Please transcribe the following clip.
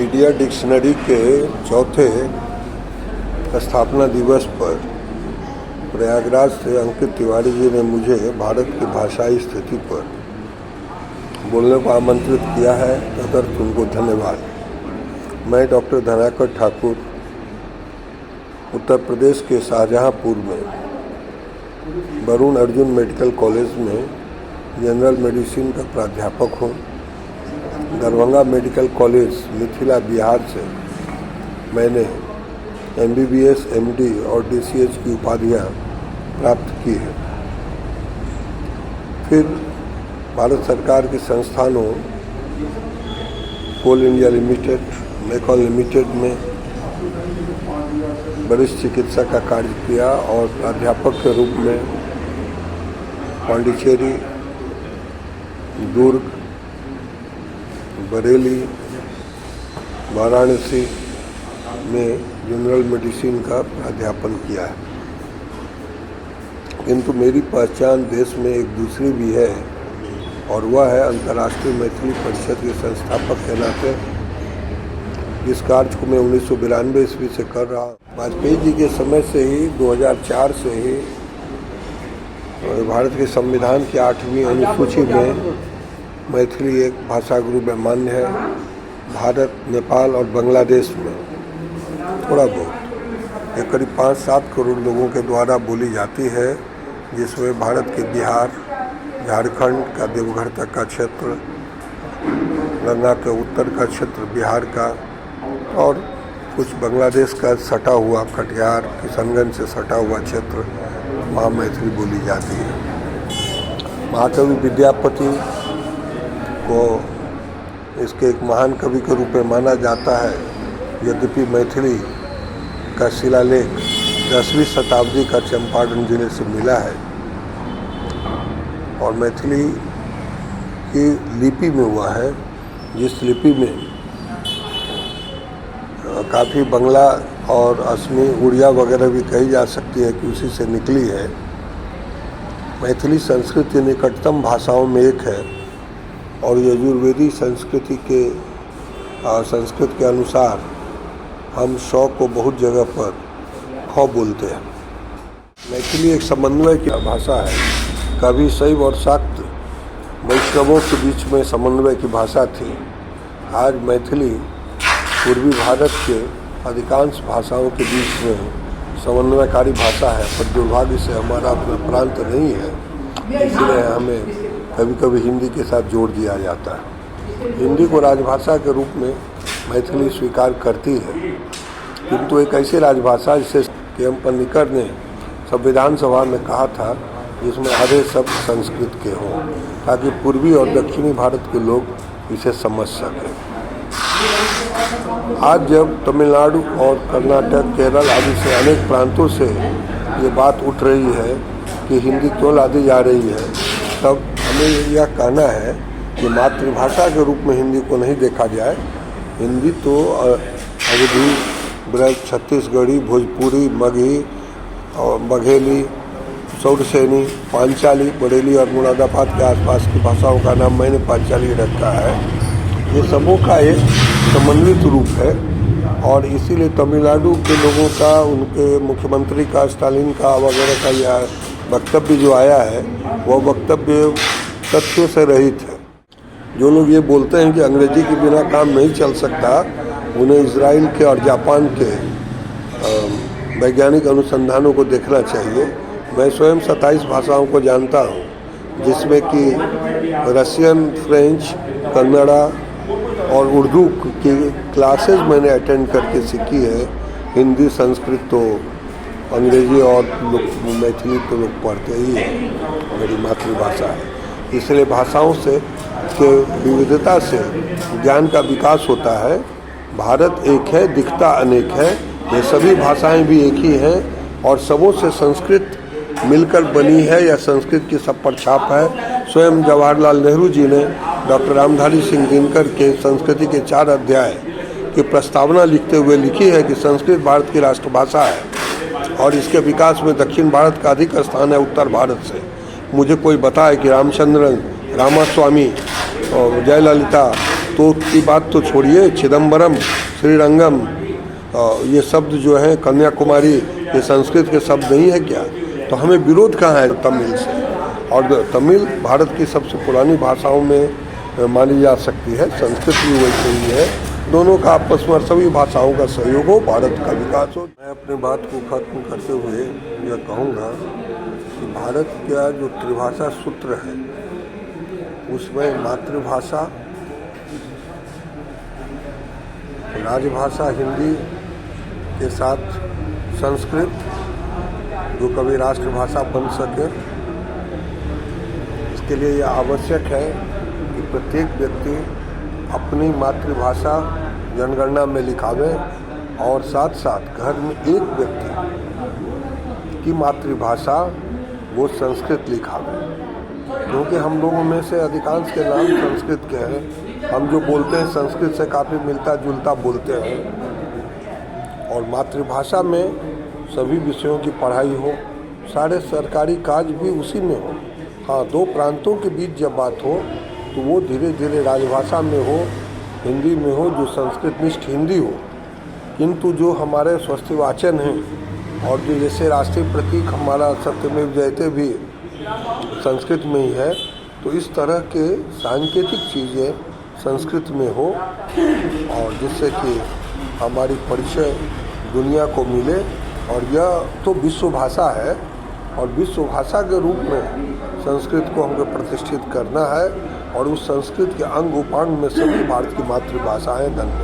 Media dictionary के चौथे स्थापना दिवस पर प्रयागराज से अंकित तिवारी जी ने मुझे भारत की भाषाई स्थिति पर बोलने को आमंत्रित किया है, तदर्थ उनको धन्यवाद। मैं डॉक्टर धनाकर ठाकुर उत्तर प्रदेश के शाहजहांपुर में वरुण अर्जुन मेडिकल कॉलेज में जनरल मेडिसिन का प्राध्यापक हूँ। दरभंगा मेडिकल कॉलेज मिथिला बिहार से मैंने MBBS, MD और DCH की उपाधियाँ प्राप्त की है। फिर भारत सरकार के संस्थानों कोल इंडिया लिमिटेड, मेकॉन लिमिटेड में वरिष्ठ चिकित्सक का कार्य किया और प्राध्यापक के रूप में पांडिचेरी, दुर्ग, बरेली, वाराणसी में जनरल मेडिसिन का अध्यापन किया है। किंतु मेरी पहचान देश में एक दूसरी भी है और वह है अंतर्राष्ट्रीय मैथिली परिषद के संस्थापक के नाते, जिस कार्य को मैं 1992 ईस्वी से कर रहा हूँ। वाजपेयी जी के समय से ही 2004 से ही भारत के संविधान की 8वीं अनुसूची में मैथिली एक भाषा ग्रुप में मान्य है। भारत, नेपाल और बांग्लादेश में थोड़ा बहुत एक करीब 5-7 करोड़ लोगों के द्वारा बोली जाती है, जिसमें भारत के बिहार, झारखंड का देवघर तक का क्षेत्र, गंगा के उत्तर का क्षेत्र बिहार का और कुछ बांग्लादेश का सटा हुआ कटिहार, किशनगंज से सटा हुआ क्षेत्र, वहाँ मैथिली बोली जाती है। महाकवि विद्यापति को इसके एक महान कवि के रूप में माना जाता है। यद्यपि मैथिली का शिलालेख 10वीं शताब्दी का चंपारण जिले से मिला है और मैथिली की लिपि में हुआ है, जिस लिपि में काफ़ी बंगला और असमी, उड़िया वगैरह भी कही जा सकती है कि उसी से निकली है। मैथिली संस्कृत की निकटतम भाषाओं में एक है और यजुर्वेदी संस्कृत के अनुसार हम 100 को बहुत जगह पर ख बोलते हैं। मैथिली एक समन्वय की भाषा है। कभी शैव और शाक्त वैष्णवों के बीच में समन्वय की भाषा थी। आज मैथिली पूर्वी भारत के अधिकांश भाषाओं के बीच में समन्वयकारी भाषा है, पर दुर्भाग्य से हमारा अपना प्रांत नहीं है, इसलिए हमें कभी कभी हिंदी के साथ जोड़ दिया जाता है। हिंदी को राजभाषा के रूप में मैथिली स्वीकार करती है, किंतु एक ऐसी राजभाषा जिसे के.एम. पन्नीकर ने संविधान सभा में कहा था, जिसमें आधे शब्द संस्कृत के हों, ताकि पूर्वी और दक्षिणी भारत के लोग इसे समझ सकें। आज जब तमिलनाडु और कर्नाटक, केरल आदि से अनेक प्रांतों से ये बात उठ रही है कि हिंदी क्यों लादी जा रही है, तब हमें यह कहना है कि मातृभाषा के रूप में हिंदी को नहीं देखा जाए। हिंदी तो अवधी, ब्रज, छत्तीसगढ़ी, भोजपुरी, मगही और बघेली, सौरसेनी, पांचाली, बरेली और मुरादाबाद के आसपास की भाषाओं का नाम मैंने पांचाली रखा है। ये सबों का एक समन्वित रूप है और इसीलिए तमिलनाडु के लोगों का, उनके मुख्यमंत्री का, स्टालिन का वगैरह का यह वक्तव्य जो आया है, वह वक्तव्य तथ्यों से रहित है। जो लोग ये बोलते हैं कि अंग्रेजी के बिना काम नहीं चल सकता, उन्हें इजराइल के और जापान के वैज्ञानिक अनुसंधानों को देखना चाहिए। मैं स्वयं 27 भाषाओं को जानता हूँ, जिसमें कि रशियन, फ्रेंच, कन्नड़ा और उर्दू की क्लासेस मैंने अटेंड करके सीखी है। हिंदी, संस्कृत तो अंग्रेजी और मैथिली तो लोग पढ़ते ही हैं, मेरी मातृभाषा है। इसलिए भाषाओं से के विविधता से ज्ञान का विकास होता है। भारत एक है, दिखता अनेक है। ये सभी भाषाएं भी एक ही हैं और सबों से संस्कृत मिलकर बनी है या संस्कृत की सब पर छाप है। स्वयं जवाहरलाल नेहरू जी ने डॉक्टर रामधारी सिंह दिनकर के संस्कृति के 4 अध्याय की प्रस्तावना लिखते हुए लिखी है कि संस्कृत भारत की राष्ट्रभाषा है और इसके विकास में दक्षिण भारत का अधिक स्थान है उत्तर भारत से। मुझे कोई बताए कि रामचंद्रन, रामास्वामी और जयललिता तो की बात तो छोड़िए, चिदम्बरम, श्रीरंगम, ये शब्द जो हैं, कन्याकुमारी, ये संस्कृत के शब्द नहीं है क्या? तो हमें विरोध कहाँ है तमिल से? और तमिल भारत की सबसे पुरानी भाषाओं में मानी जा सकती है, संस्कृत भी वैसे ही है। दोनों का आपस में सभी भाषाओं का सहयोग हो, भारत का विकास हो। मैं अपनी बात को खत्म करते हुए यह कहूँगा कि भारत का जो त्रिभाषा सूत्र है उसमें मातृभाषा, राजभाषा हिंदी के साथ संस्कृत, जो कभी राष्ट्रभाषा बन सके, इसके लिए यह आवश्यक है कि प्रत्येक व्यक्ति अपनी मातृभाषा जनगणना में लिखावे और साथ साथ घर में एक व्यक्ति की मातृभाषा वो संस्कृत लिखावे, क्योंकि हम लोगों में से अधिकांश के नाम संस्कृत के हैं। हम जो बोलते हैं संस्कृत से काफ़ी मिलता जुलता बोलते हैं। और मातृभाषा में सभी विषयों की पढ़ाई हो, सारे सरकारी कार्य भी उसी में हो। हाँ, दो प्रांतों के बीच जब बात हो तो वो धीरे धीरे राजभाषा में हो, हिंदी में हो, जो संस्कृतनिष्ठ हिंदी हो। किंतु जो हमारे स्वस्तिवाचन हैं और जो जैसे राष्ट्रीय प्रतीक हमारा सत्यमेव जयते भी संस्कृत में ही है, तो इस तरह के सांकेतिक चीज़ें संस्कृत में हो और जिससे कि हमारी परिचय दुनिया को मिले। और यह तो विश्व भाषा है और विश्व भाषा के रूप में संस्कृत को हमको प्रतिष्ठित करना है और उस संस्कृत के अंग उपांग में सभी भारत की मातृभाषाएं धन्य